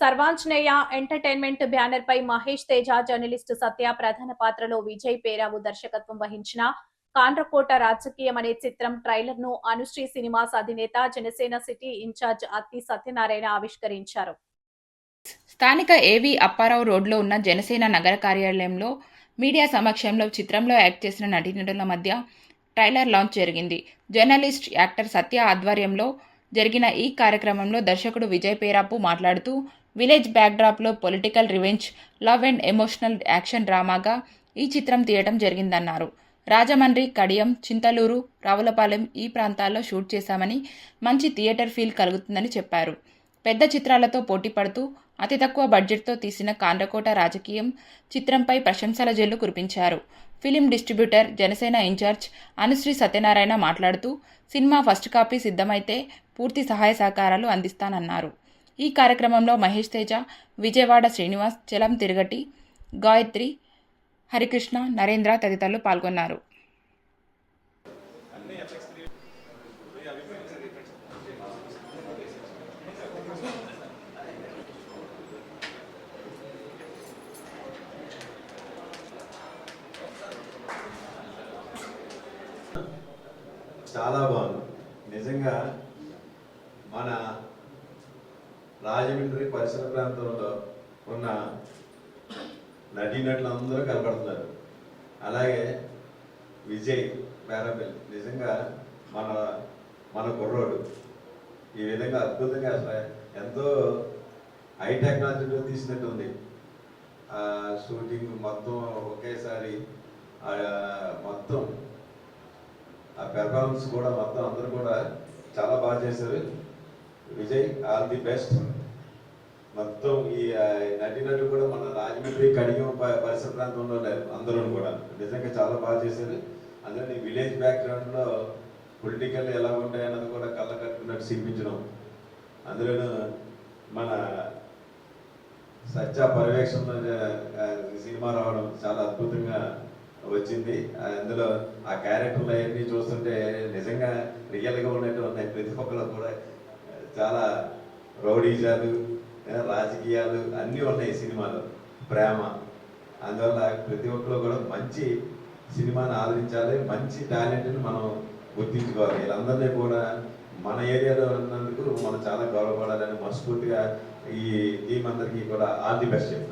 సర్వాంజనేయ entertainment banner పై Mahesh Teja, journalist సత్య ప్రధాన పాత్రలో విజయ్ పేరావు దర్శకత్వం వహించిన కాండ్రకోట రాజకీయం అనే చిత్రం ట్రైలర్ ను అనుశ్రీ సినిమాస్ అధినేత, జనసేన సిటీ ఇన్ఛార్జ్ అత్తి సత్యనారాయణ ఆవిష్కరించారు. స్థానిక ఏవీ అప్పారావు రోడ్లో ఉన్న జనసేన నగర కార్యాలయంలో మీడియా సమక్షంలో చిత్రంలో యాక్ట్ చేసిన నటీనటుల మధ్య ట్రైలర్ లాంచ్ జరిగింది. జర్నలిస్ట్, యాక్టర్ సత్య ఆధ్వర్యంలో జరిగిన ఈ కార్యక్రమంలో దర్శకుడు విజయ్ పేరాపు మాట్లాడుతూ, విలేజ్ బ్యాక్డ్రాప్లో political revenge, love and emotional action డ్రామాగా ఈ చిత్రం తీయటం జరిగిందన్నారు. రాజమండ్రి, కడియం, చింతలూరు, రావులపాలెం ఈ ప్రాంతాల్లో షూట్ చేశామని మంచి థియేటర్ ఫీల్ కలుగుతుందని చెప్పారు. పెద్ద చిత్రాలతో పోటీ పడుతూ అతి తక్కువ బడ్జెట్తో తీసిన కాండ్రకోట రాజకీయం చిత్రంపై ప్రశంసల జల్లు కురిపించారు. Film distributor, Janasena in charge Anushree Satyanarayana మాట్లాడుతూ, సినిమా ఫస్ట్ కాపీ సిద్ధమైతే పూర్తి సహాయ సహకారాలు అందిస్తానన్నారు. ఈ కార్యక్రమంలో మహేష్ తేజ, విజయవాడ శ్రీనివాస్, చలం తిరుగటి, గాయత్రి, హరికృష్ణ, నరేంద్ర తదితరులు పాల్గొన్నారు. చాలా బాగుంది. నిజంగా మన రాజమండ్రి పరిసర ప్రాంతంలో ఉన్న నటీనటులు అందరూ కనపడుతున్నారు. అలాగే విజయ్ పేరాపిల్ నిజంగా మన మన కుర్రోడు ఈ విధంగా అద్భుతంగా అసలు ఎంతో హై టెక్నాలజీలో తీసినట్టుంది. షూటింగ్ మొత్తం ఒకేసారి మొత్తం ఆ పెర్ఫార్మెన్స్ కూడా మొత్తం అందరూ కూడా చాలా బాగా చేశారు. Vijay all the best. మొత్తం ఈ నటీనటులు కూడా మన రాజమండ్రి, కడియం పరిసర ప్రాంతంలో అందరూ కూడా నిజంగా చాలా బాగా చేశారు. అందులో విలేజ్ బ్యాక్గ్రౌండ్లో పొలిటికల్ ఎలా ఉంటాయన్నది కూడా కళ్ళ కట్టుకున్నట్టు చూపించడం, అందులోనూ మన సత్య పర్యవేక్షణలో సినిమా రావడం చాలా అద్భుతంగా వచ్చింది. అందులో ఆ క్యారెక్టర్లు అవన్నీ చూస్తుంటే నిజంగా రియల్గా ఉన్నట్టు ఉన్నాయి. ప్రతి ఒక్కరు కూడా చాలా రౌడీజాలు, రాజకీయాలు అన్నీ ఉన్నాయి సినిమాలో, ప్రేమ. అందువల్ల ప్రతి ఒక్కరు కూడా మంచి సినిమాని ఆదరించాలి, మంచి టాలెంట్ని మనం గుర్తించుకోవాలి. వీళ్ళందరినీ కూడా మన ఏరియాలో ఉన్నందుకు మనం చాలా గౌరవపడాలని మనస్ఫూర్తిగా ఈ టీం అందరికీ కూడా ఆల్ ది బెస్ట్ చెప్తాను.